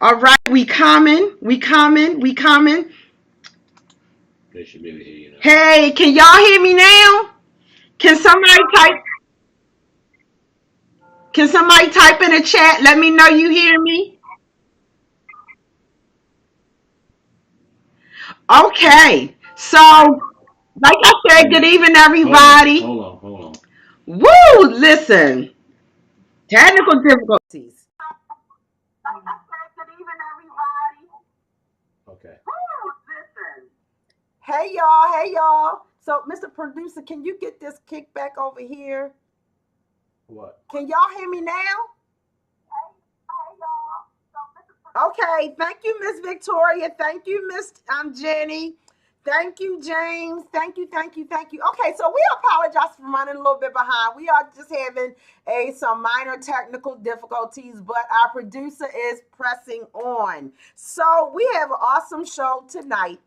All right, we coming. We coming. We coming. They should be able to hear you now. Hey, can y'all hear me now? Can somebody type can somebody type in the chat? Let me know you hear me. Okay. So, like I said, good Hey, evening hold on, everybody. hold on, hold on. Woo! Listen. Technical difficulties. Like I said, good evening everybody. Okay. Woo! Listen. Hey y'all, hey y'all. So, Mr. Producer, can you get this kickback over here? What? Can y'all hear me now? Okay, thank you, Miss Victoria. Thank you, Miss Jenny. Thank you, James. Thank you, thank you, thank you. Okay, so we apologize for running a little bit behind. We are just having some minor technical difficulties, but our producer is pressing on. So we have an awesome show tonight.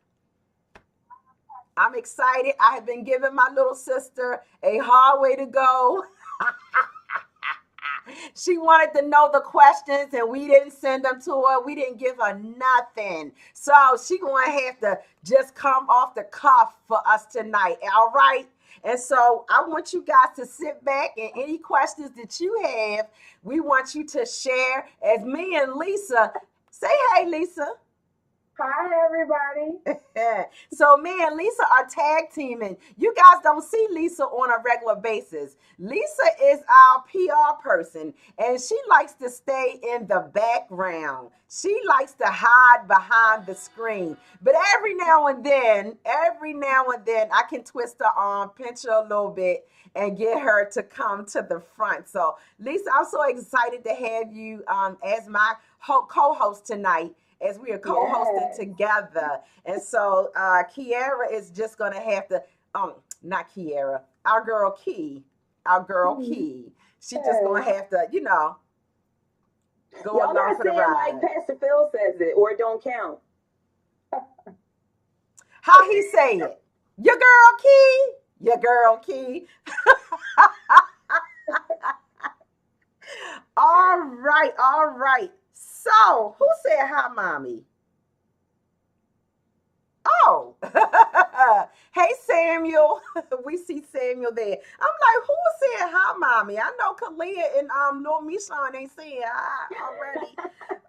I'm excited. I have been giving my little sister a hard way to go. She wanted to know the questions and we didn't send them to her. We didn't give her nothing. So she gonna have to just come off the cuff for us tonight. All right. And so I want you guys to sit back and any questions that you have, we want you to share as me and Lisa. Say hey, Lisa. Hi, everybody. So me and Lisa are tag teaming. You guys don't see Lisa on a regular basis. Lisa is our PR person, and she likes to stay in the background. She likes to hide behind the screen. But every now and then, I can twist her arm, pinch her a little bit, and get her to come to the front. So, Lisa, I'm so excited to have you as my co-host tonight as we are co-hosting Yes. together. And so Kiara is just gonna have to not Kiara, our girl Mhm. Key. She just gonna Yes. have to, go Y'all along gotta for the say it like ride. Pastor Phil says it, or it don't count. How he say it? Your girl Key, your girl Key. All right, all right. So who said hi, mommy? Oh, hey Samuel. We see Samuel there. I'm like, who said hi, mommy? I know Kalia and Lil Mishon ain't saying hi already.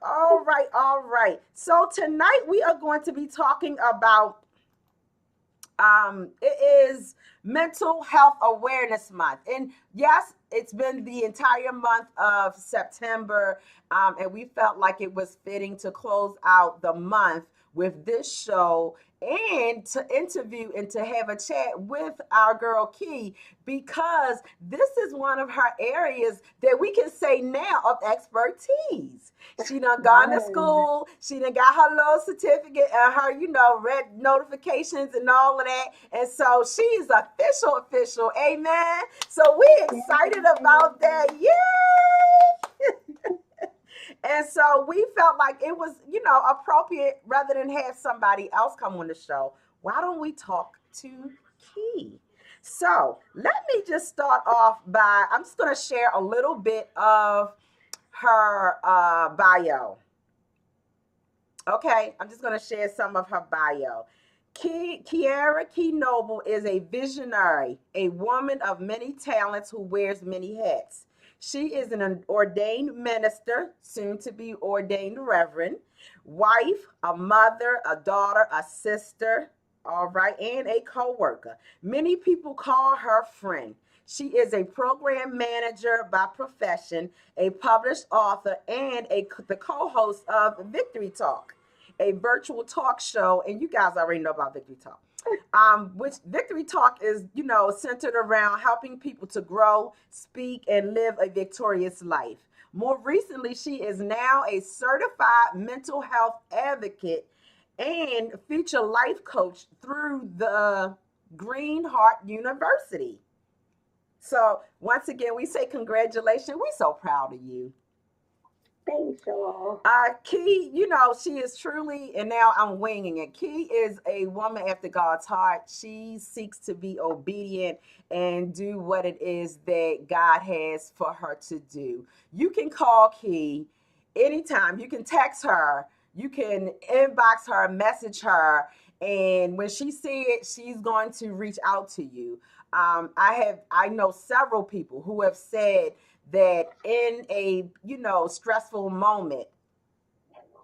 All right, all right. So tonight we are going to be talking about it is mental health awareness month, and yes, it's been the entire month of September, and we felt like it was fitting to close out the month with this show and to interview and to have a chat with our girl Key, because this is one of her areas that we can say now of expertise. She done gone to Yes. school. She done got her little certificate and her, red notifications and all of that. And so she's official. Amen. So we excited about that. Yay! And so we felt like it was, appropriate rather than have somebody else come on the show. Why don't we talk to Key? So let me just start off by, I'm just going to share a little bit of her bio. Okay, I'm just going to share some of her bio. Kiara Key Noble is a visionary, a woman of many talents who wears many hats. She is an ordained minister, soon to be ordained reverend, wife, a mother, a daughter, a sister, all right, and a co worker. Many people call her friend. She is a program manager by profession, a published author, and the co host of Victory Talk, a virtual talk show. And you guys already know about Victory Talk. Which Victory Talk is, centered around helping people to grow, speak, and live a victorious life. More recently, she is now a certified mental health advocate and future life coach through the Green Heart University. So once again, we say congratulations. We're so proud of you. Thanks, y'all. Key, she is truly, and now I'm winging it. Key is a woman after God's heart. She seeks to be obedient and do what it is that God has for her to do. You can call Key anytime. You can text her, you can inbox her, message her, and when she see it, she's going to reach out to you. I know several people who have said that in a stressful moment,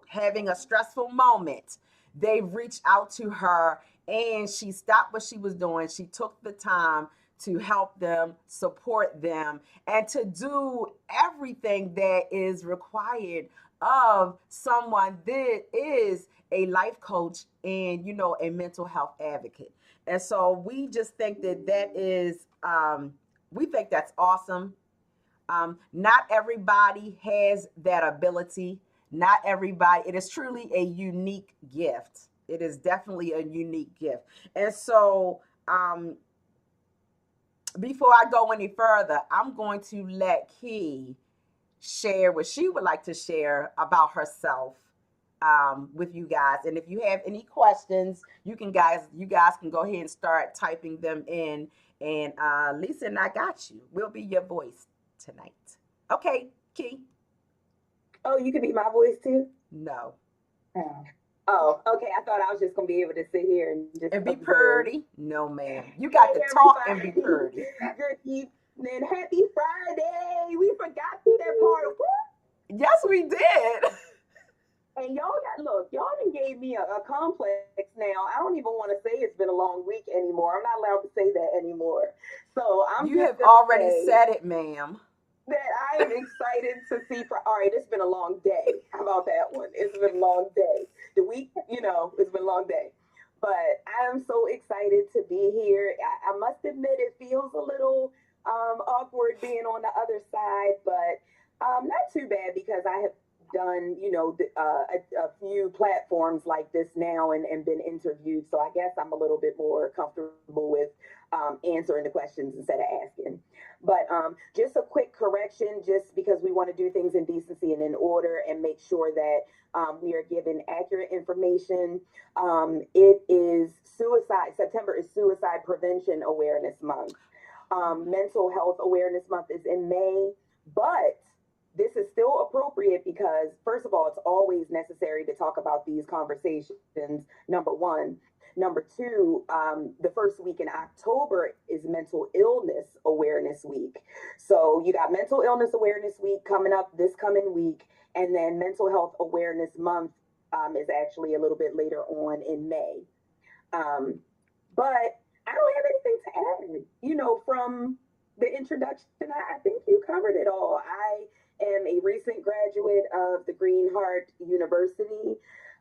having a stressful moment, they reached out to her and she stopped what she was doing. She took the time to help them, support them, and to do everything that is required of someone that is a life coach and a mental health advocate. And so we just think that that is we think that's awesome. Not everybody has that ability. Not everybody, it is truly a unique gift. It is definitely a unique gift. And so, before I go any further, I'm going to let Key share what she would like to share about herself with you guys. And if you have any questions, you guys can go ahead and start typing them in. And Lisa and I got you. We'll be your voice tonight. Okay, Key. Oh, you could be my voice too? No. Oh. Oh, okay. I thought I was just gonna be able to sit here and just And be observe. pretty. No, ma'am. You got to talk and be pretty. Good evening. Happy Friday. We forgot that part. Woo! Yes, we did. And y'all done gave me a complex now. I don't even want to say it's been a long week anymore. I'm not allowed to say that anymore. So you have already said it, ma'am. That I am excited to see. All right, it's been a long day. How about that one? It's been a long day. The week, it's been a long day. But I am so excited to be here. I must admit it feels a little awkward being on the other side, but not too bad because I have done, a few platforms like this now and been interviewed. So I guess I'm a little bit more comfortable with answering the questions instead of asking. But just a quick correction, just because we want to do things in decency and in order and make sure that we are given accurate information. It is September is Suicide Prevention Awareness Month. Mental Health Awareness Month is in May, but this is still appropriate because, first of all, it's always necessary to talk about these conversations, number one. Number two, the first week in October is Mental Illness Awareness Week. So you got Mental Illness Awareness Week coming up this coming week, and then Mental Health Awareness Month is actually a little bit later on in May. But I don't have anything to add. From the introduction, I think you covered it all. I am a recent graduate of the Greenheart University.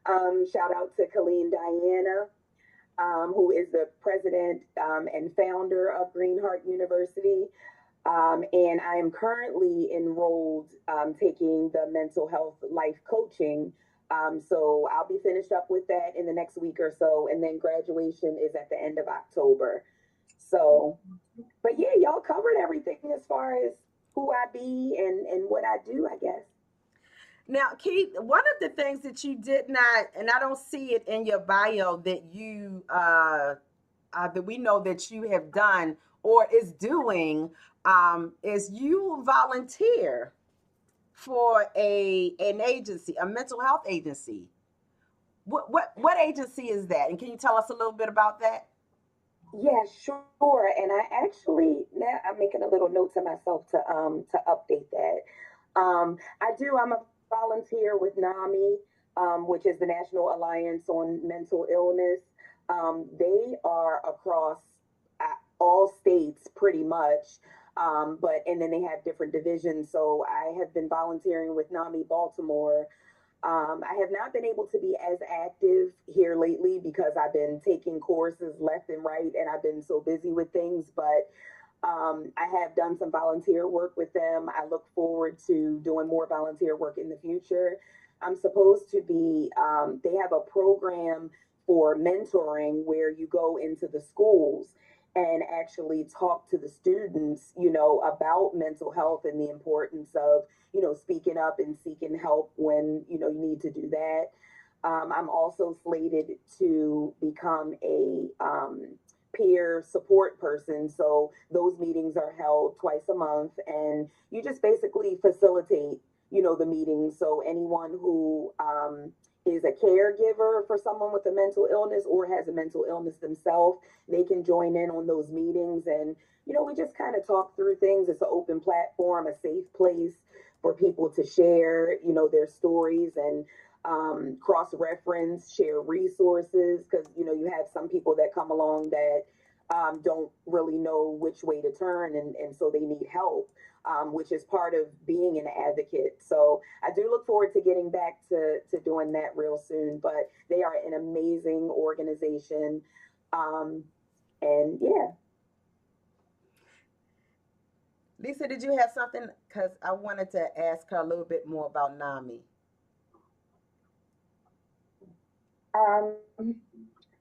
Shout out to Colleen Diana. Who is the president and founder of Greenheart University. And I am currently enrolled taking the mental health life coaching. So I'll be finished up with that in the next week or so. And then graduation is at the end of October. So, but yeah, y'all covered everything as far as who I be and what I do, I guess. Now, Keith, one of the things that you did not, and I don't see it in your bio that you that we know that you have done or is doing, is you volunteer for an agency, a mental health agency. What agency is that? And can you tell us a little bit about that? Yeah, sure. And I actually now I'm making a little note to myself to update that. I do. I'm a volunteer with NAMI, which is the National Alliance on Mental Illness. They are across all states pretty much, and then they have different divisions. So I have been volunteering with NAMI Baltimore. I have not been able to be as active here lately because I've been taking courses left and right, and I've been so busy with things, but I have done some volunteer work with them. I look forward to doing more volunteer work in the future. I'm supposed to be, they have a program for mentoring where you go into the schools and actually talk to the students, about mental health and the importance of, speaking up and seeking help when, you need to do that. I'm also slated to become a peer support person. So those meetings are held twice a month, and you just basically facilitate, the meetings. So anyone who is a caregiver for someone with a mental illness or has a mental illness themselves, they can join in on those meetings. And, we just kind of talk through things. It's an open platform, a safe place for people to share, their stories and cross reference, share resources. Because, you have some people that come along that don't really know which way to turn, and so they need help, which is part of being an advocate. So I do look forward to getting back to doing that real soon. But they are an amazing organization. And yeah. Lisa, did you have something? Because I wanted to ask her a little bit more about NAMI. Um,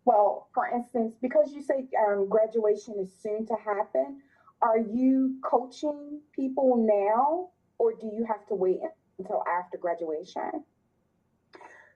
well, for instance, because you say graduation is soon to happen, are you coaching people now, or do you have to wait until after graduation?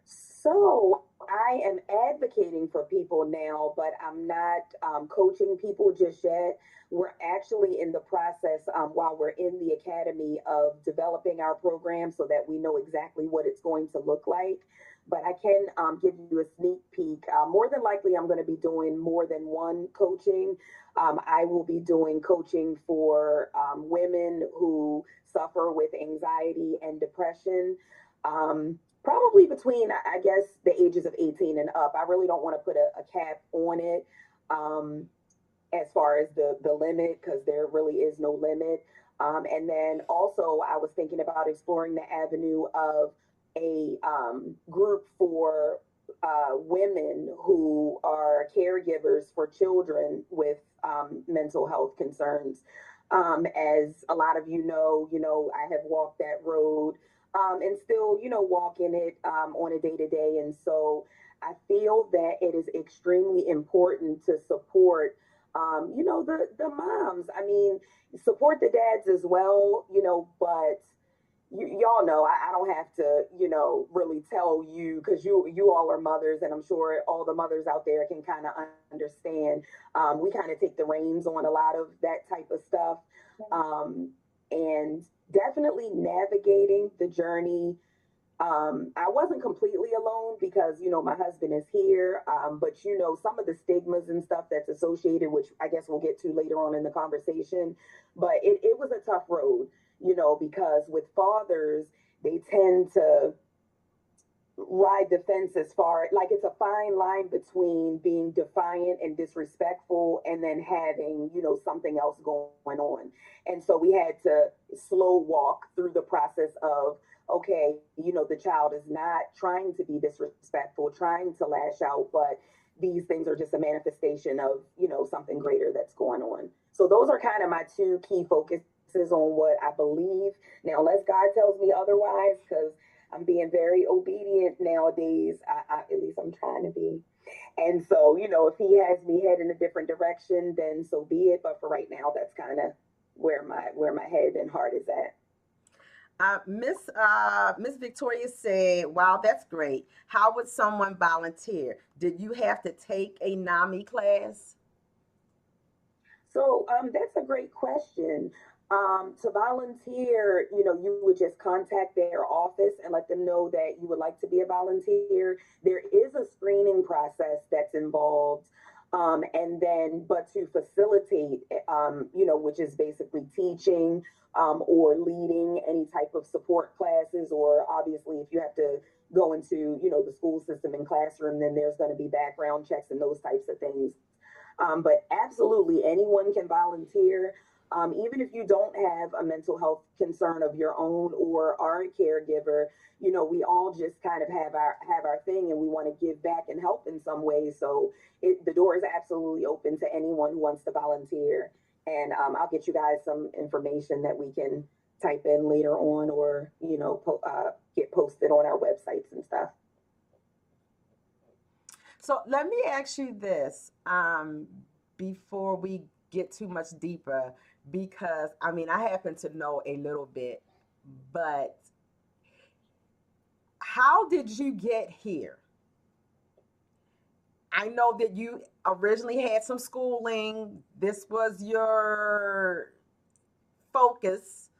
So I am advocating for people now, but I'm not coaching people just yet. We're actually in the process, while we're in the academy, of developing our program so that we know exactly what it's going to look like. But I can give you a sneak peek. More than likely, I'm going to be doing more than one coaching. I will be doing coaching for women who suffer with anxiety and depression. Probably between, I guess, the ages of 18 and up. I really don't want to put a cap on it, as far as the limit, because there really is no limit. And then also, I was thinking about exploring the avenue of a group for women who are caregivers for children with mental health concerns. As a lot of I have walked that road, and still, walk in it on a day to day. And so I feel that it is extremely important to support, the moms. I mean, support the dads as well, but y'all know I don't have to, really tell you, because you all are mothers, and I'm sure all the mothers out there can kind of understand. We kind of take the reins on a lot of that type of stuff, and definitely navigating the journey. I wasn't completely alone because, my husband is here. But, some of the stigmas and stuff that's associated, which I guess we'll get to later on in the conversation. But it was a tough road, because with fathers, they tend to ride the fence, as far like it's a fine line between being defiant and disrespectful and then having something else going on. And so we had to slow walk through the process of, okay, the child is not trying to be disrespectful, trying to lash out, but these things are just a manifestation of something greater that's going on. So those are kind of my two key focuses on what I believe. Now, unless God tells me otherwise, because I'm being very obedient nowadays. At least I'm trying to be. And so, if he has me head in a different direction, then so be it. But for right now, that's kind of where my head and heart is at. Miss Victoria said, "Wow, that's great. How would someone volunteer? Did you have to take a NAMI class?" So that's a great question. To volunteer, you would just contact their office and let them know that you would like to be a volunteer. There is a screening process that's involved. And then, but to facilitate, which is basically teaching, or leading any type of support classes, or obviously if you have to go into, the school system and classroom, then there's going to be background checks and those types of things. But absolutely anyone can volunteer. Even if you don't have a mental health concern of your own or are a caregiver, we all just kind of have our thing, and we want to give back and help in some way. So the door is absolutely open to anyone who wants to volunteer. And I'll get you guys some information that we can type in later on, or get posted on our websites and stuff. So let me ask you this, before we get too much deeper, because I mean, I happen to know a little bit, but how did you get here? I know that you originally had some schooling, this was your focus,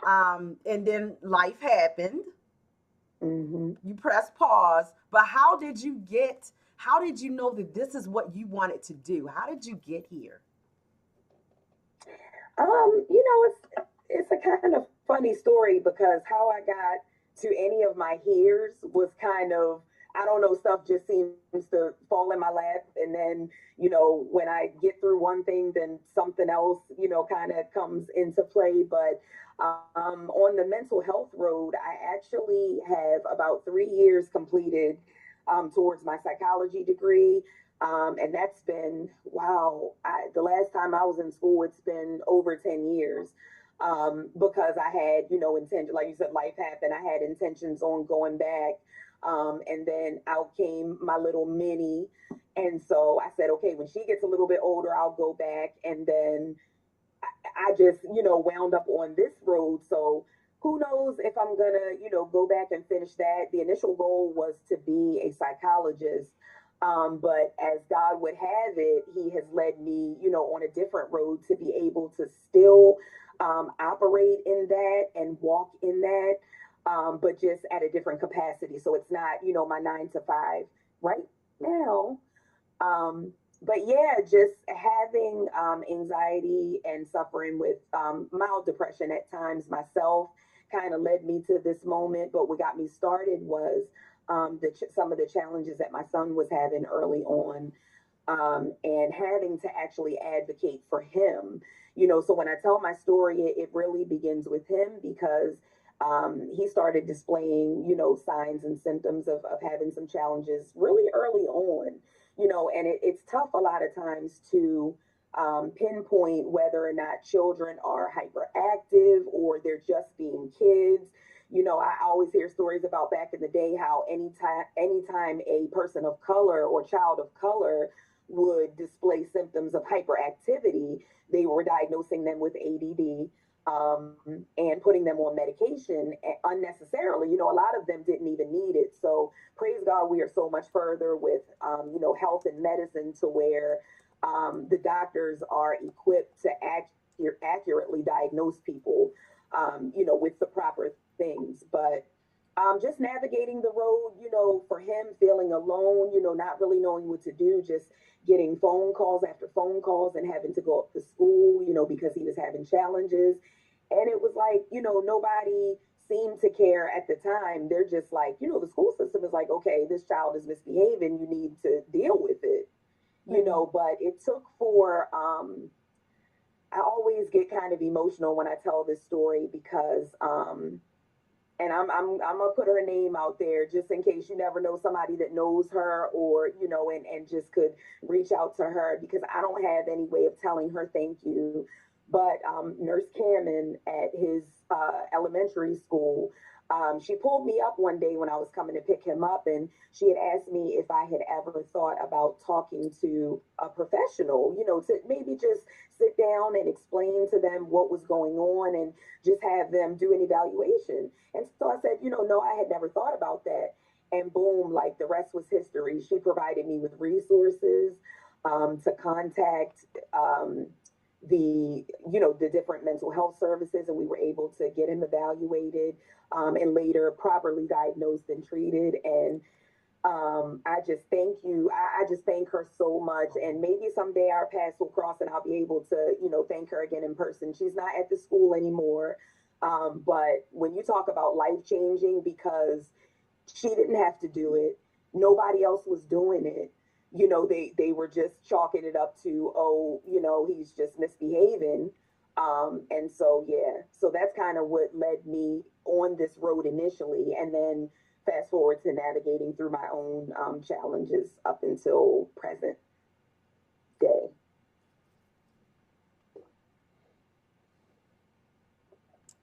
And then life happened. Mm-hmm. You press pause. But how did you know that this is what you wanted to do? How did you get here? It's a kind of funny story because how I got to any of my hears was kind of, I don't know, stuff just seems to fall in my lap, and then when I get through one thing, then something else kind of comes into play. But on the mental health road, I actually have about 3 years completed towards my psychology degree. And that's been, wow, the last time I was in school, it's been over 10 years. Because I had, intention, like you said, life happened. I had intentions on going back. And then out came my little mini. And so I said, okay, when she gets a little bit older, I'll go back. And then I just, wound up on this road. So who knows if I'm gonna, go back and finish that. The initial goal was to be a psychologist. But as God would have it, He has led me, on a different road to be able to still operate in that and walk in that, but just at a different capacity. So it's not, my 9 to 5 right now. Um, but yeah, just having anxiety and suffering with mild depression at times myself kind of led me to this moment. But what got me started was some of the challenges that my son was having early on, and having to actually advocate for him. So when I tell my story, it really begins with him because he started displaying, signs and symptoms of having some challenges really early on, and it's tough a lot of times to pinpoint whether or not children are hyperactive or they're just being kids. I always hear stories about back in the day how anytime a person of color or child of color would display symptoms of hyperactivity, they were diagnosing them with ADD, and putting them on medication unnecessarily. A lot of them didn't even need it. So praise God, we are so much further with, health and medicine to where the doctors are equipped to accurately diagnose people, with the proper things. But just navigating the road, for him, feeling alone, not really knowing what to do, just getting phone calls after phone calls and having to go up to school, because he was having challenges. And it was like, nobody seemed to care at the time. They're just like, the school system is like, okay, this child is misbehaving. You need to deal with it, but it took for, I always get kind of emotional when I tell this story because, and I'm gonna put her name out there just in case you never know somebody that knows her or and just could reach out to her because I don't have any way of telling her thank you. But Nurse Cameron at his elementary school, she pulled me up one day when I was coming to pick him up, and she had asked me if I had ever thought about talking to a professional, to maybe just sit down and explain to them what was going on and just have them do an evaluation. And so I said, no, I had never thought about that. And boom, like the rest was history. She provided me with resources to contact the different mental health services, and we were able to get him evaluated, and later properly diagnosed and treated. And I just thank you. I just thank her so much. And maybe someday our paths will cross and I'll be able to, thank her again in person. She's not at the school anymore. But when you talk about life changing, because she didn't have to do it, nobody else was doing it. They were just chalking it up to, oh, he's just misbehaving. And so, yeah, so that's kind of what led me on this road initially. And then fast forward to navigating through my own challenges up until present day.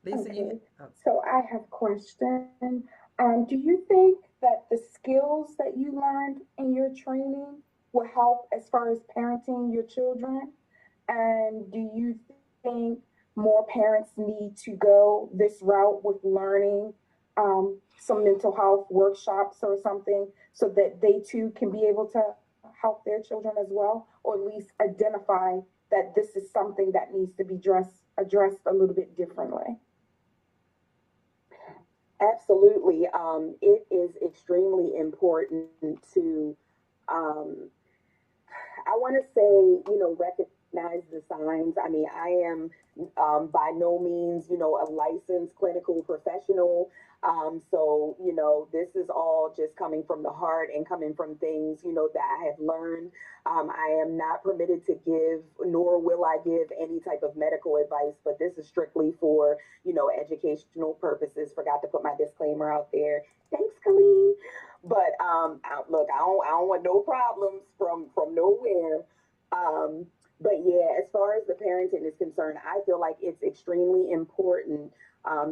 Lisa, Okay. So I have a question. Do you think that the skills that you learned in your training will help as far as parenting your children? And do you think more parents need to go this route with learning some mental health workshops or something so that they too can be able to help their children as well, or at least identify that this is something that needs to be addressed a little bit differently? Absolutely. It is extremely important to, um, I want to say, recognize the signs. I mean, I am by no means, a licensed clinical professional. So, this is all just coming from the heart and coming from things, that I have learned. I am not permitted to give, nor will I give any type of medical advice, but this is strictly for, educational purposes. Forgot to put my disclaimer out there. Thanks, Colleen. But look, I don't want no problems from nowhere. Um, but yeah, as far as the parenting is concerned, I feel like it's extremely important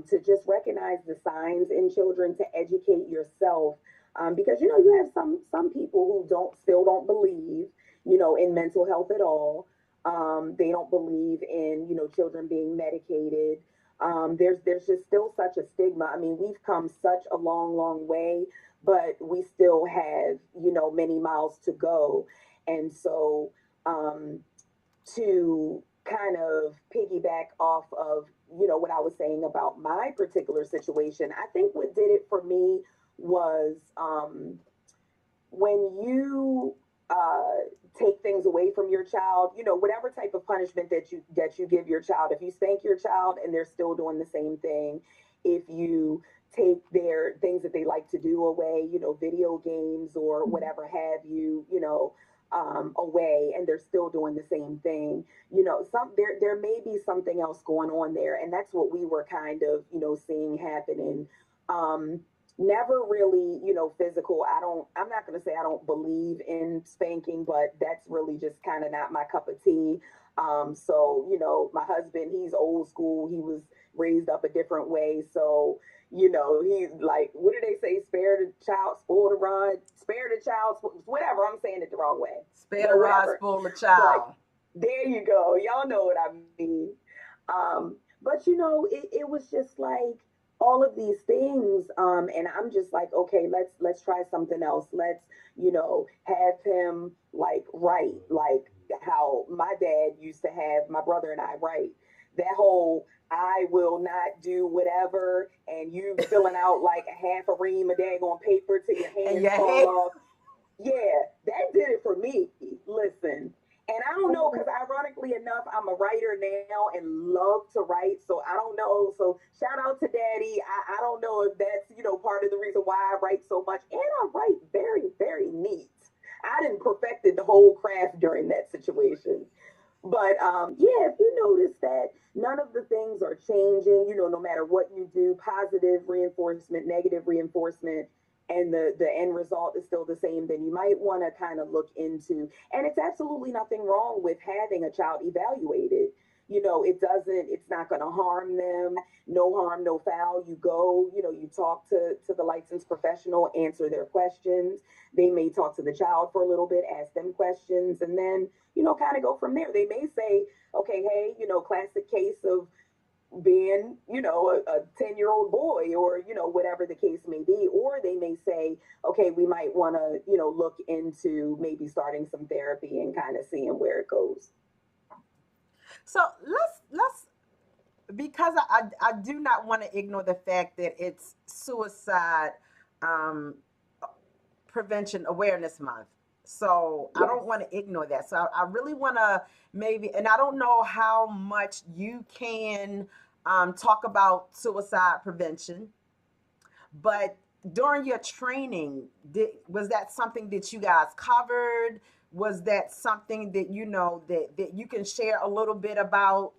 to just recognize the signs in children, to educate yourself, because you have some people who don't believe in mental health at all. They don't believe in children being medicated. There's just still such a stigma. I mean, we've come such a long way, but we still have many miles to go. And so um, to kind of piggyback off of what I was saying about my particular situation, I think what did it for me was when you take things away from your child, whatever type of punishment that you give your child. If you spank your child and they're still doing the same thing, if you take their things that they like to do away, video games or whatever have you, away, and they're still doing the same thing, there may be something else going on there, and that's what we were kind of seeing happening. Um, Never really physical. I'm not going to say I don't believe in spanking, but that's really just kind of not my cup of tea. So my husband, he's old school. He was raised up a different way, so he's like, what do they say, spare the child, spoil the rod, spare the child, whatever. I'm saying it the wrong way, Spare the but rod, whatever. spoil the But child. there you go, y'all know what I mean. But it was just like all of these things, and I'm just like, okay, let's try something else. Let's have him like write, like how my dad used to have my brother and I write. That whole I will not do whatever, and you filling out like a half a ream of daggone paper till your And hands your fall head. off. Yeah, that did it for me. Listen, and I don't know, because ironically enough, I'm a writer now and love to write. So I don't know. So shout out to Daddy. I don't know if that's part of the reason why I write so much, and I write very very neat. I didn't perfected the whole craft during that situation. But yeah, if you notice that none of the things are changing, no matter what you do, positive reinforcement, negative reinforcement, and the end result is still the same, then you might want to kind of look into, and it's absolutely nothing wrong with having a child evaluated. It's not going to harm them. No harm, no foul. You go, you talk to the licensed professional, answer their questions. They may talk to the child for a little bit, ask them questions, and then kind of go from there. They may say, okay, hey, classic case of being, a 10-year-old boy, or, whatever the case may be. Or they may say, okay, we might want to, look into maybe starting some therapy and kind of seeing where it goes. So let's because I do not want to ignore the fact that it's suicide um, prevention awareness month. So I Yes. don't want to ignore that. So I really want to maybe, and I don't know how much you can talk about suicide prevention, but during your training, was that something that you guys covered? Was that something that that you can share a little bit about,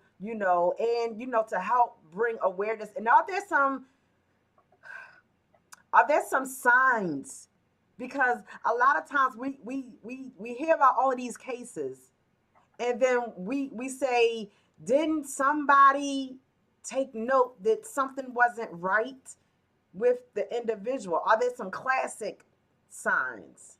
and to help bring awareness? And are there some signs? Because a lot of times we hear about all of these cases, and then we say, didn't somebody take note that something wasn't right with the individual? Are there some classic signs?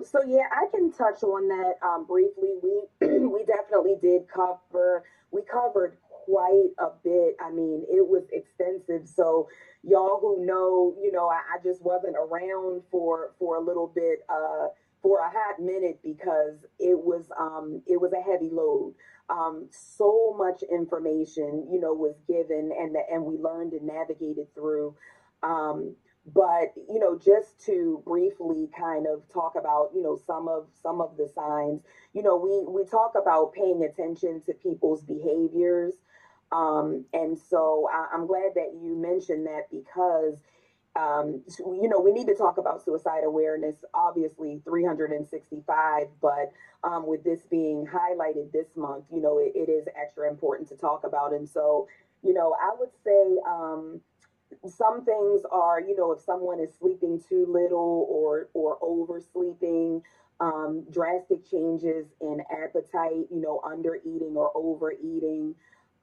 So yeah, I can touch on that briefly. We we definitely did cover. We covered quite a bit. I mean, it was extensive. So y'all who know, I just wasn't around for a little bit. for a hot minute because it was a heavy load. So much information, was given, and we learned and navigated through. Um, but just to briefly kind of talk about some of the signs. We talk about paying attention to people's behaviors, and so I'm glad that you mentioned that because we need to talk about suicide awareness, obviously 365, but with this being highlighted this month, it is extra important to talk about. And so, I would say some things are, if someone is sleeping too little or oversleeping, drastic changes in appetite, under eating or overeating.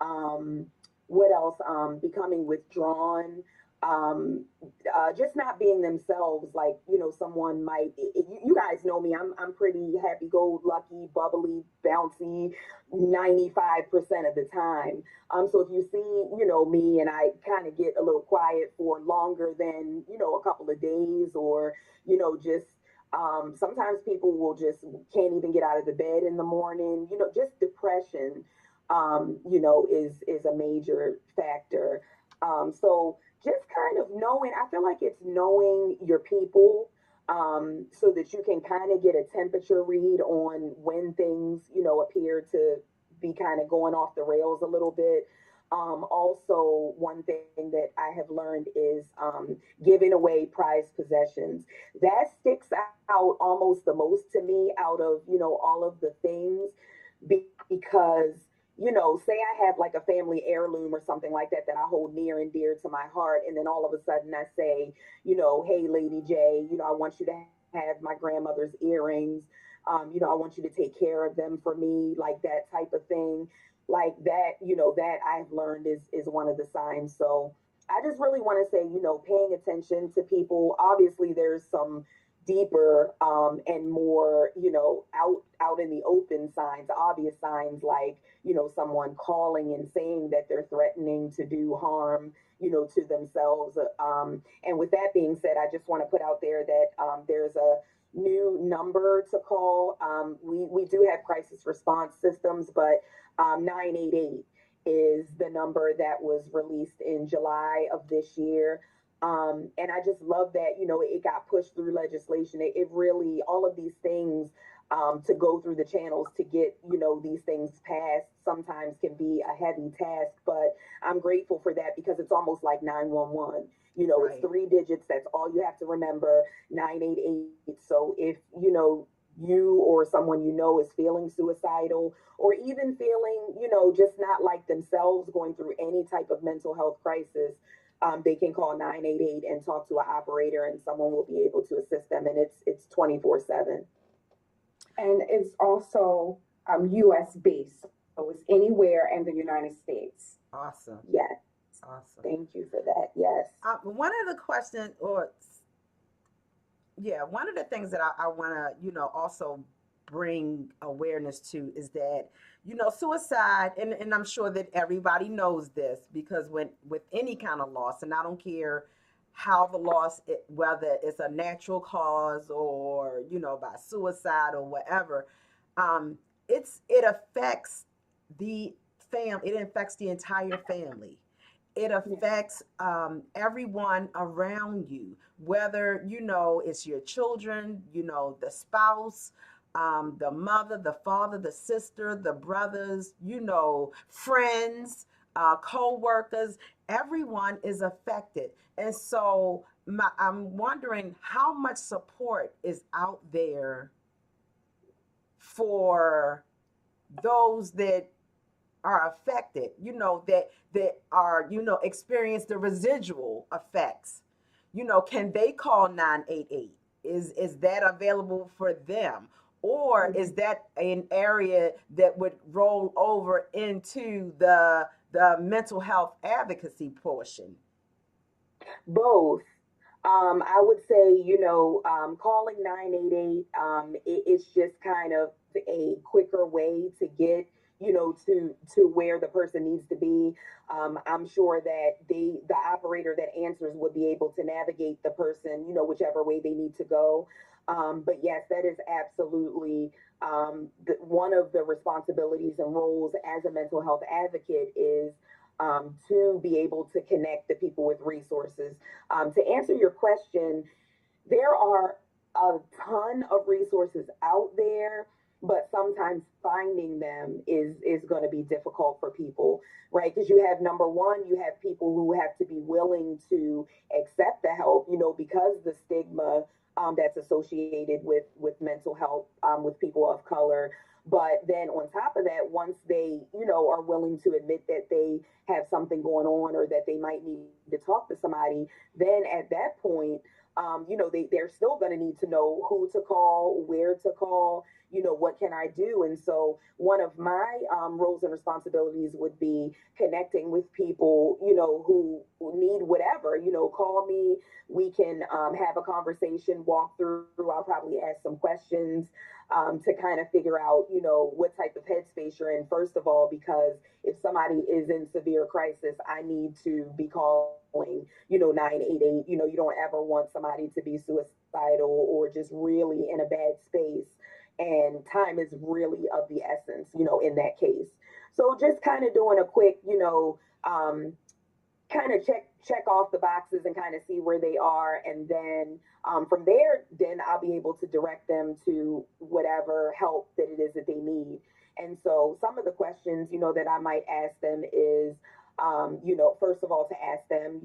Um, what else? Becoming withdrawn, um, just not being themselves. Like someone might. You guys know me. I'm pretty happy-go-lucky, bubbly, bouncy, 95% of the time. So if you see, me and I kind of get a little quiet for longer than, a couple of days or, just sometimes people will just can't even get out of the bed in the morning, just depression, is a major factor. So just kind of knowing, I feel like it's knowing your people, so that you can kind of get a temperature read on when things, appear to be kind of going off the rails a little bit. Also, one thing that I have learned is giving away prized possessions. That sticks out almost the most to me out of, all of the things because, say I have like a family heirloom or something like that that I hold near and dear to my heart. And then all of a sudden I say, hey, Lady J, I want you to have my grandmother's earrings. I want you to take care of them for me, like that type of thing. Like that, that I've learned is one of the signs. So I just really want to say, paying attention to people. Obviously, there's some deeper and more, out in the open signs, obvious signs like, someone calling and saying that they're threatening to do harm, to themselves. And with that being said, I just want to put out there that there's a new number to call. We do have crisis response systems, but 988 is the number that was released in July of this year. And I just love that, it got pushed through legislation. It really, all of these things to go through the channels to get, these things passed sometimes can be a heavy task, but I'm grateful for that because it's almost like 911. It's Right. 3 digits. That's all you have to remember, 988. So if, you or someone is feeling suicidal or even feeling, just not like themselves, going through any type of mental health crisis, they can call 988 and talk to an operator, and someone will be able to assist them. And it's 24/7. And it's also US based, so it's anywhere in the United States. Awesome. Yes, Awesome. thank you for that. Yes. One of the questions, or yeah, one of the things that I want to, also bring awareness to is that, suicide, and I'm sure that everybody knows this because when with any kind of loss, and I don't care how the loss, whether it's a natural cause or, by suicide or whatever, um, it affects the it affects the entire family. It affects everyone around you, whether it's your children, the spouse, the mother, the father, the sister, the brothers, friends, co-workers. Everyone is affected. And so I'm wondering how much support is out there for those that are affected, that are, experience the residual effects. Can they call 988? Is that available for them? Or is that an area that would roll over into the mental health advocacy portion? Both. I would say, calling 988, it's just kind of a quicker way to get, to where the person needs to be. I'm sure that the operator that answers would be able to navigate the person, whichever way they need to go. But yes, that is absolutely one of the responsibilities and roles as a mental health advocate is to be able to connect the people with resources. To answer your question, there are a ton of resources out there, but sometimes finding them is going to be difficult for people, right? Because you have, number one, you have people who have to be willing to accept the help, because the stigma that's associated with mental health with people of color. But then on top of that, once they, are willing to admit that they have something going on or that they might need to talk to somebody, then at that point, they're still going to need to know who to call, where to call, what can I do? And so one of my roles and responsibilities would be connecting with people, who need whatever, call me, we can have a conversation, walk through, I'll probably ask some questions to kind of figure out, what type of headspace you're in, first of all, because if somebody is in severe crisis, I need to be calling, 988. You don't ever want somebody to be suicidal or just really in a bad space. And time is really of the essence, in that case. So just kind of doing a quick, kind of check off the boxes and kind of see where they are, and then from there, then I'll be able to direct them to whatever help that it is that they need. And so some of the questions, that I might ask them is, first of all, to ask them,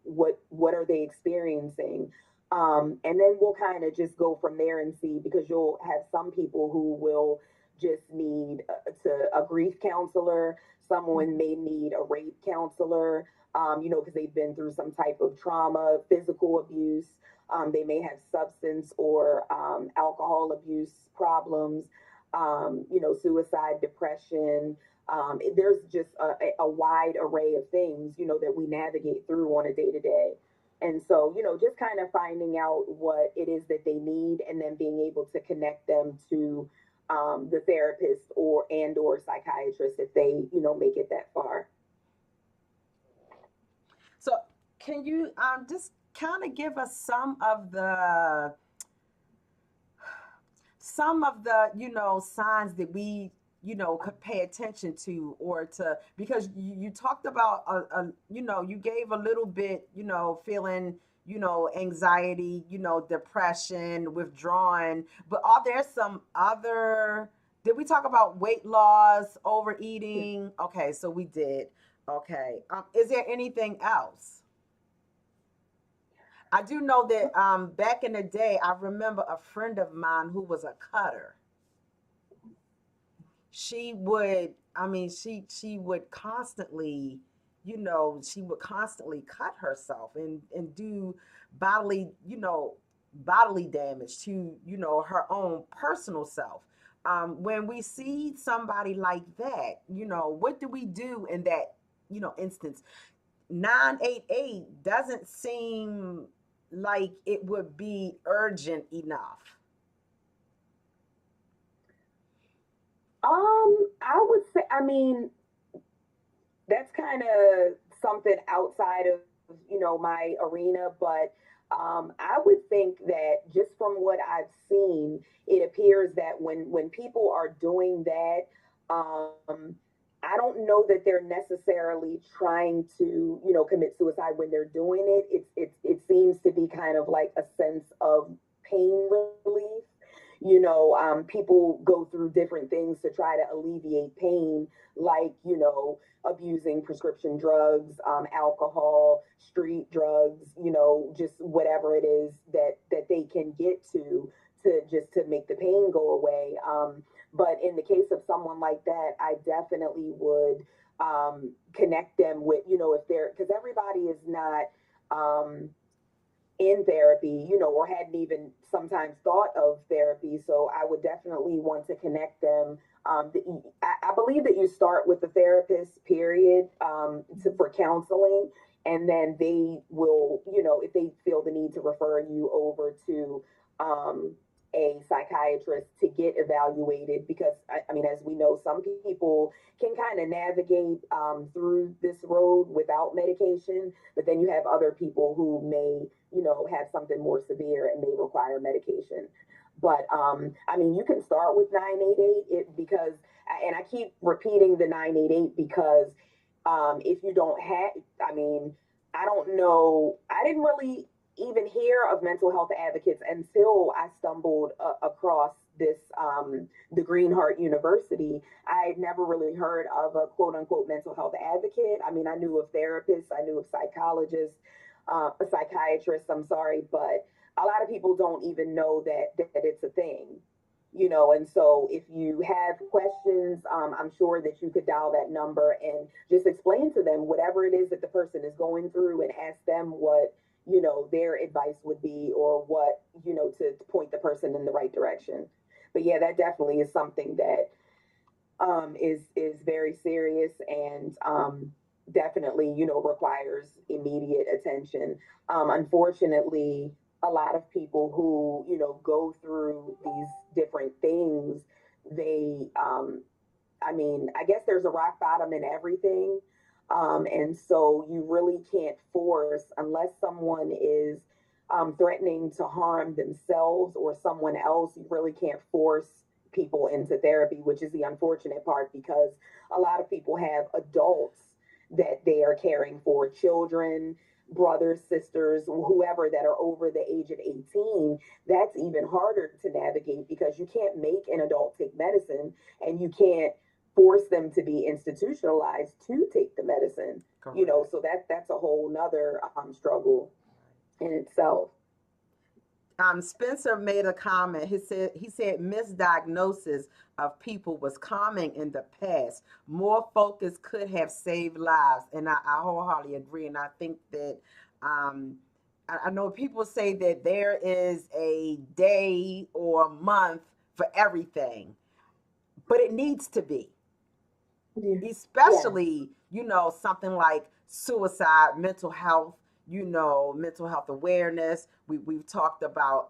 what are they experiencing? And then we'll kind of just go from there and see, because you'll have some people who will just need a grief counselor. Someone may need a rape counselor, because they've been through some type of trauma, physical abuse. They may have substance or alcohol abuse problems, suicide, depression. There's just a wide array of things, that we navigate through on a day to day. And so, just kind of finding out what it is that they need, and then being able to connect them to the therapist or psychiatrist if they, make it that far. So can you just kind of give us some of the signs that we could pay attention to, or to, because you talked about you gave a little bit, feeling, anxiety, depression, withdrawn, but are there some other, did we talk about weight loss, overeating? Okay, so we did. Okay, is there anything else? I do know that back in the day, I remember a friend of mine who was a cutter. She would, I mean, she would constantly, she would constantly cut herself and do bodily, bodily damage to, her own personal self. When we see somebody like that, what do we do in that, instance? 988 doesn't seem like it would be urgent enough. I would say, I mean, that's kind of something outside of, my arena, but I would think that just from what I've seen, it appears that when people are doing that, I don't know that they're necessarily trying to, commit suicide when they're doing it. It seems to be kind of like a sense of pain relief. People go through different things to try to alleviate pain, like, abusing prescription drugs, alcohol, street drugs, just whatever it is that they can get to just to make the pain go away. But in the case of someone like that, I definitely would connect them with, if they're, because everybody is not in therapy, or hadn't even sometimes thought of therapy. So I would definitely want to connect them. I believe that you start with the therapist, period, for counseling, and then they will, if they feel the need to refer you over to a psychiatrist to get evaluated because, I mean, as we know, some people can kind of navigate through this road without medication, but then you have other people who may, have something more severe and may require medication. But I mean, you can start with 988 because, and I keep repeating the 988 because if you don't have, I mean, I don't know, I didn't really even hear of mental health advocates until I stumbled across this, the Green Heart University. I had never really heard of a quote unquote mental health advocate. I mean, I knew of therapists, I knew of psychologists, a psychiatrist, I'm sorry, but a lot of people don't even know that it's a thing. And so if you have questions, I'm sure that you could dial that number and just explain to them whatever it is that the person is going through and ask them what, their advice would be or what, to point the person in the right direction. But yeah, that definitely is something that is very serious and definitely, requires immediate attention. Unfortunately, a lot of people who, go through these different things, they, I mean, I guess there's a rock bottom in everything. And so you really can't force, unless someone is threatening to harm themselves or someone else, you really can't force people into therapy, which is the unfortunate part because a lot of people have adults that they are caring for, children, brothers, sisters, whoever that are over the age of 18. That's even harder to navigate because you can't make an adult take medicine and you can't force them to be institutionalized to take the medicine. Correct. So that's a whole nother struggle in itself. Spencer made a comment. He said misdiagnosis of people was common in the past. More focus could have saved lives, and I wholeheartedly agree. And I think that I know people say that there is a day or a month for everything, but it needs to be, Yeah. Yeah. especially something like suicide, mental health awareness. We've talked about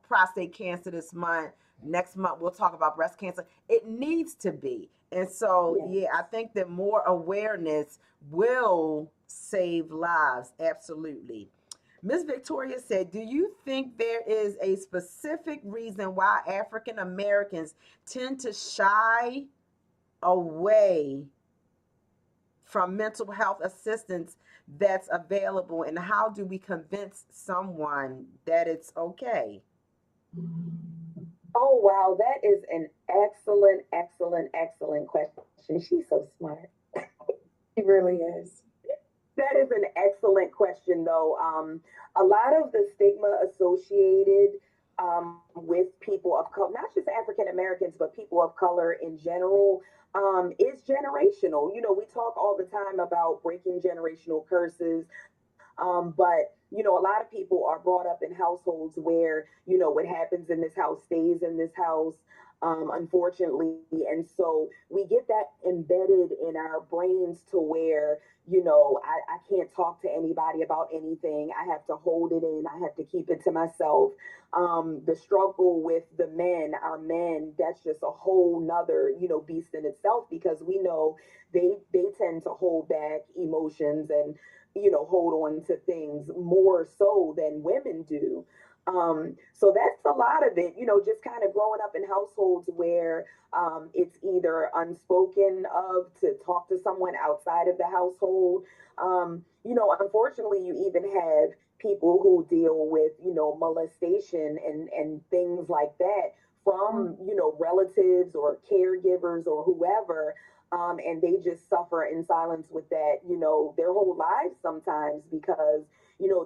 prostate cancer this month. Next month we'll talk about breast cancer. It needs to be. And so Yeah. yeah, I think that more awareness will save lives. Absolutely. Miss Victoria said, do you think there is a specific reason why African Americans tend to shy away from mental health assistance that's available, and how do we convince someone that it's okay? Oh, wow. That is an excellent, excellent, excellent question. She's so smart. It really is. That is an excellent question, though. A lot of the stigma associated with people of color, not just African Americans, but people of color in general, is generational. We talk all the time about breaking generational curses, but a lot of people are brought up in households where what happens in this house stays in this house. Unfortunately, and so we get that embedded in our brains to where I can't talk to anybody about anything. I have to hold it in. I have to keep it to myself. The struggle with the men, our men, that's just a whole nother beast in itself because we know they tend to hold back emotions and hold on to things more so than women do. So that's a lot of it, just kind of growing up in households where it's either unspoken of to talk to someone outside of the household. Unfortunately, you even have people who deal with, molestation and things like that from, relatives or caregivers or whoever. And they just suffer in silence with that, their whole lives sometimes because,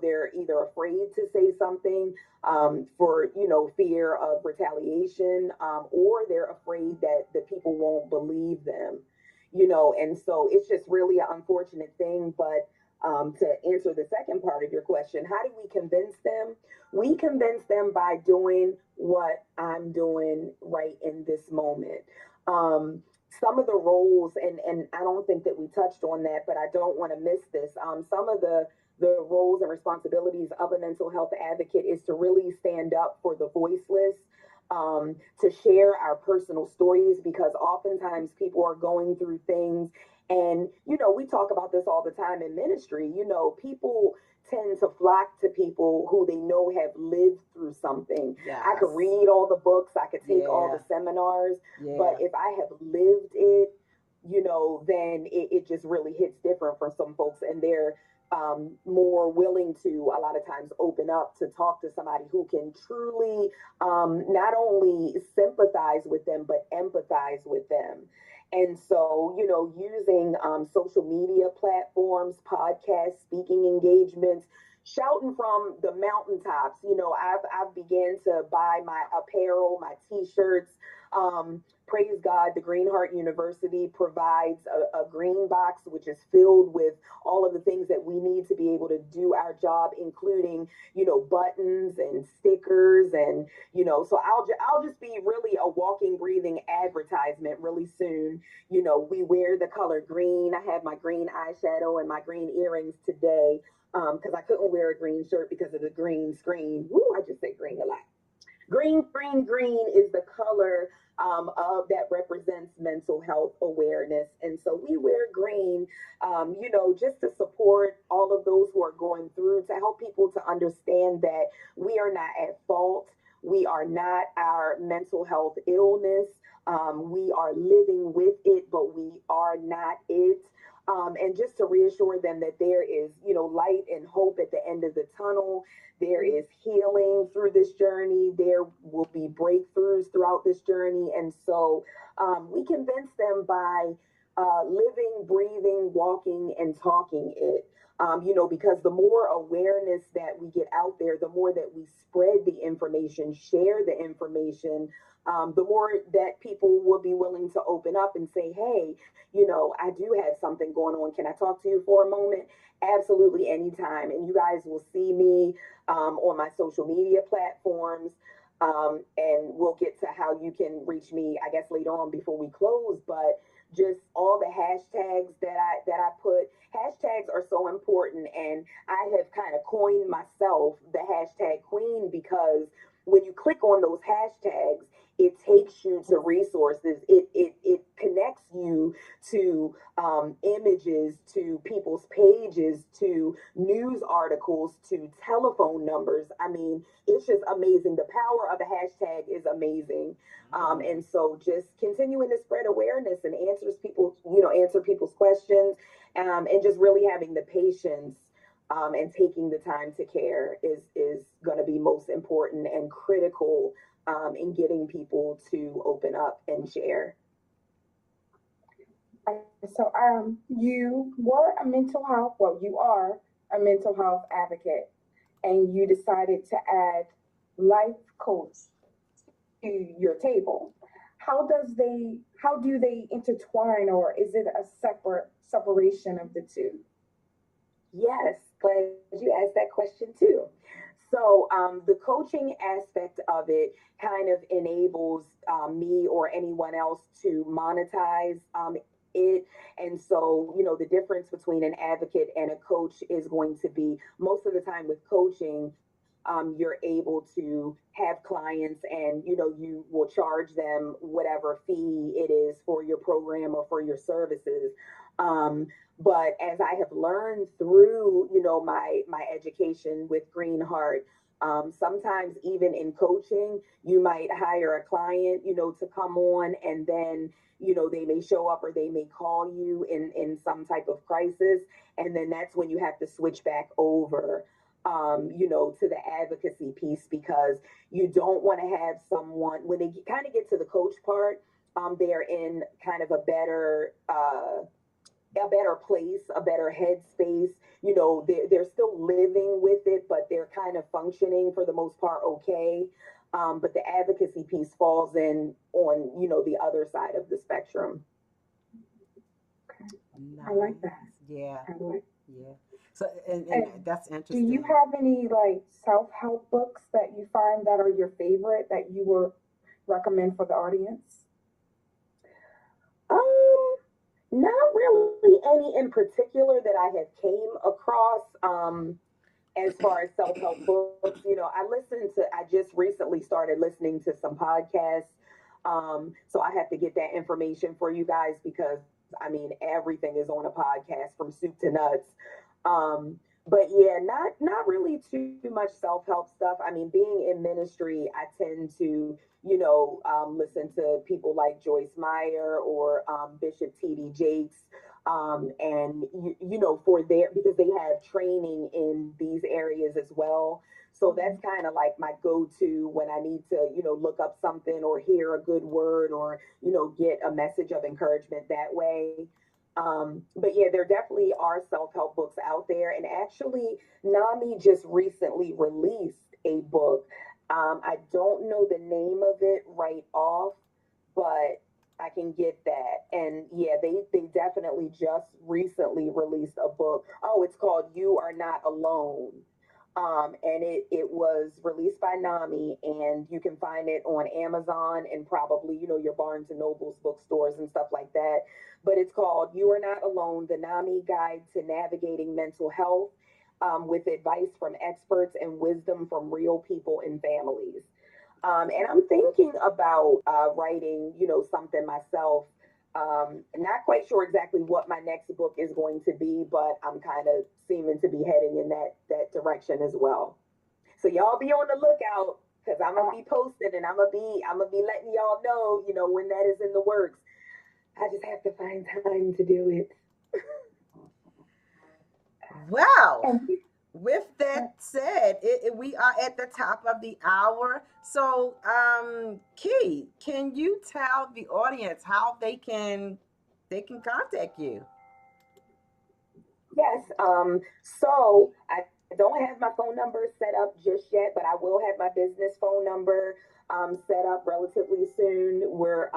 they're either afraid to say something for, fear of retaliation, or they're afraid that the people won't believe them, and so it's just really an unfortunate thing. But to answer the second part of your question, how do we convince them? We convince them by doing what I'm doing right in this moment. Some of the roles, and I don't think that we touched on that, but I don't want to miss this. Some of the the roles and responsibilities of a mental health advocate is to really stand up for the voiceless, to share our personal stories, because oftentimes people are going through things. And, we talk about this all the time in ministry. People tend to flock to people who they know have lived through something. I could Yes. read all the books, I could take all Yeah. the seminars, Yeah. but if I have lived it, then it just really hits different for some folks, and they're more willing to a lot of times open up to talk to somebody who can truly not only sympathize with them but empathize with them. And so, using social media platforms, podcasts, speaking engagements, shouting from the mountaintops. I've began to buy my apparel, my T-shirts. Praise God, the Green Heart University provides a green box, which is filled with all of the things that we need to be able to do our job, including, buttons and stickers. And, so I'll just be really a walking, breathing advertisement really soon. We wear the color green. I have my green eyeshadow and my green earrings today, because I couldn't wear a green shirt because of the green screen. Woo, I just say green a lot. Green is the color of that represents mental health awareness. And so we wear green, just to support all of those who are going through, to help people to understand that we are not at fault. We are not our mental health illness. We are living with it, but we are not it. And just to reassure them that there is, light and hope at the end of the tunnel. There is healing through this journey. There will be breakthroughs throughout this journey. And so we convince them by living, breathing, walking, and talking it. Because the more awareness that we get out there, the more that we spread the information, share the information, the more that people will be willing to open up and say, hey, I do have something going on. Can I talk to you for a moment? Absolutely, anytime. And you guys will see me on my social media platforms. And we'll get to how you can reach me, I guess, later on before we close. But just all the hashtags that I put. Hashtags are so important, and I have kind of coined myself the hashtag queen, because when you click on those hashtags, it takes you to resources. It connects you to images, to people's pages, to news articles, to telephone numbers. I mean, it's just amazing. The power of a hashtag is amazing. And so just continuing to spread awareness and answer people's questions, and just really having the patience and taking the time to care is going to be most important and critical in getting people to open up and share. So, you were a mental health, well, you are a mental health advocate, and you decided to add life coach to your table. How do they intertwine, or is it a separation of the two? Yes, glad you asked that question too. So, the coaching aspect of it kind of enables me or anyone else to monetize it. And so, the difference between an advocate and a coach is going to be, most of the time with coaching, you're able to have clients, and you will charge them whatever fee it is for your program or for your services. But as I have learned through my education with Green Heart, sometimes even in coaching, you might hire a client to come on, and then they may show up or they may call you in some type of crisis, and then that's when you have to switch back over to the advocacy piece, because you don't want to have someone, when they kind of get to the coach part, they're in kind of a better place, a better headspace. They're still living with it, but they're kind of functioning for the most part okay. But the advocacy piece falls in on the other side of the spectrum. I like that. Yeah. I like. Yeah. So, and And that's do interesting. you have any like self-help books that you find that are your favorite that you would recommend for the audience? Um, Not really any in particular that I have came across. As far as self-help books, I just recently started listening to some podcasts. So I have to get that information for you guys because I mean everything is on a podcast from soup to nuts. But yeah, not really too much self-help stuff. I mean, being in ministry, I tend to, listen to people like Joyce Meyer or Bishop T.D. Jakes and for their because they have training in these areas as well. So that's kind of like my go-to when I need to, look up something or hear a good word or, get a message of encouragement that way. But yeah, there definitely are self-help books out there. And actually, NAMI just recently released a book. I don't know the name of it right off, but I can get that. And yeah, they definitely just recently released a book. Oh, it's called You Are Not Alone. And it was released by NAMI, and you can find it on Amazon and probably, your Barnes and Nobles bookstores and stuff like that. But it's called You Are Not Alone, the NAMI Guide to Navigating Mental Health with advice from experts and wisdom from real people and families. And I'm thinking about writing, something myself. Not quite sure exactly what my next book is going to be, but I'm kind of seeming to be heading in that direction as well. So y'all be on the lookout because I'm gonna be posting and I'm gonna be letting y'all know, when that is in the works. I just have to find time to do it. Well, And with that said, we are at the top of the hour. So, Key, can you tell the audience how they can contact you? Yes. So I don't have my phone number set up just yet, but I will have my business phone number set up relatively soon. We're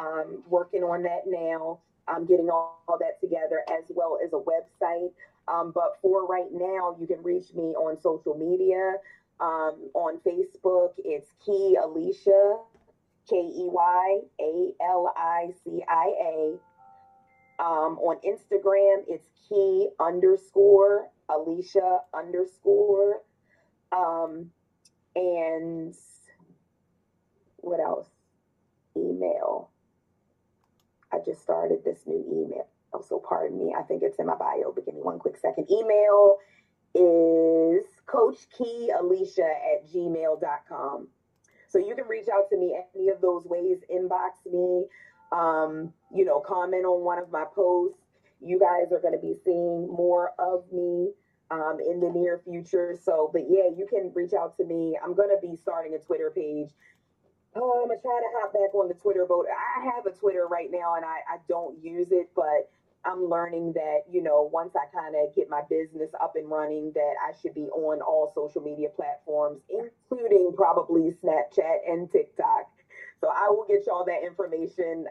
working on that now. I'm getting all that together as well as a website. But for right now, you can reach me on social media. On Facebook, it's Key Alicia, KeyAlicia. On Instagram, it's key underscore Alicia underscore. Um, and what else? Email. I just started this new email. So pardon me. I think it's in my bio, but give me one quick second. Email is coachkeyalicia@gmail.com. So you can reach out to me any of those ways, inbox me, comment on one of my posts. You guys are going to be seeing more of me in the near future. So, but yeah, you can reach out to me. I'm going to be starting a Twitter page. Oh, I'm going to try to hop back on the Twitter boat. I have a Twitter right now and I don't use it, but I'm learning that, once I kind of get my business up and running, that I should be on all social media platforms, including probably Snapchat and TikTok. So I will get y'all that information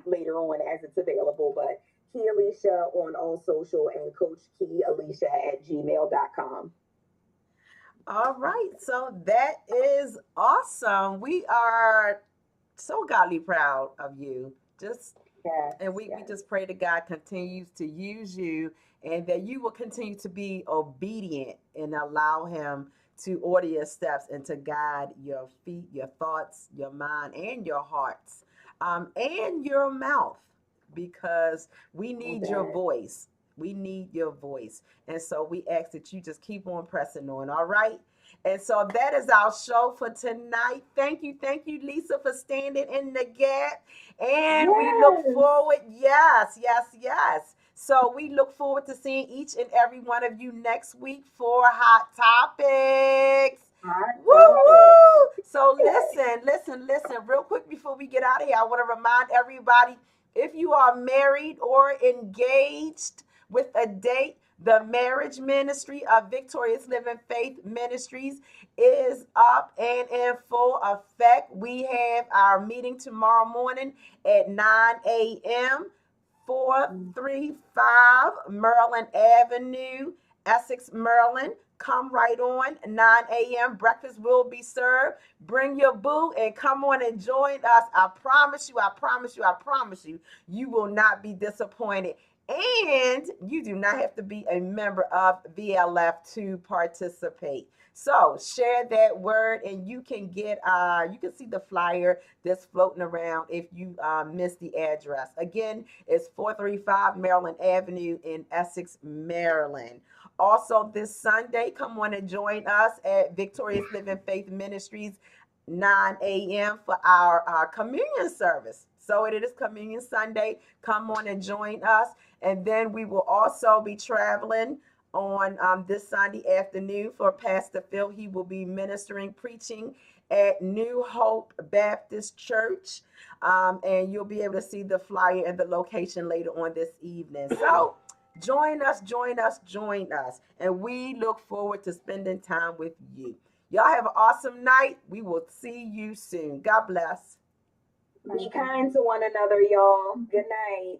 later on as it's available. But Key Alicia on all social and Coach Key Alicia at gmail.com. All right. So that is awesome. We are so godly proud of you. Just Yes, And we yes. just pray that God continues to use you and that you will continue to be obedient and allow Him to order your steps and to guide your feet, your thoughts, your mind, and your hearts, and your mouth, because we You need your bet. voice. We need your voice. And so we ask that you just keep on pressing on, all right? And so that is our show for tonight. Thank you, Lisa, for standing in the gap. And we look Yes. forward, yes, yes, yes. So we look forward to seeing each and every one of you next week for Hot Topics. Hot Woo topic. woo! So Yes. listen, real quick before we get out of here, I want to remind everybody, if you are married or engaged with a date, the marriage ministry of Victorious Living Faith Ministries is up and in full effect. We have our meeting tomorrow morning at 9 a.m. 435 Maryland Avenue, Essex, Maryland. Come right on, 9 a.m. Breakfast will be served. Bring your boo and come on and join us. I promise you, you will not be disappointed. And you do not have to be a member of VLF to participate. So share that word, and you can get you can see the flyer that's floating around if you missed the address. Again, it's 435 Maryland Avenue in Essex, Maryland. Also, this Sunday, come on and join us at Victorious Living Faith Ministries, 9 a.m. for our communion service. So it is Communion Sunday. Come on and join us. And then we will also be traveling on this Sunday afternoon for Pastor Phil. He will be ministering, preaching at New Hope Baptist Church. And you'll be able to see the flyer and the location later on this evening. So join us, join us, join us. And we look forward to spending time with you. Y'all have an awesome night. We will see you soon. God bless. Be kind to one another, y'all. Good night.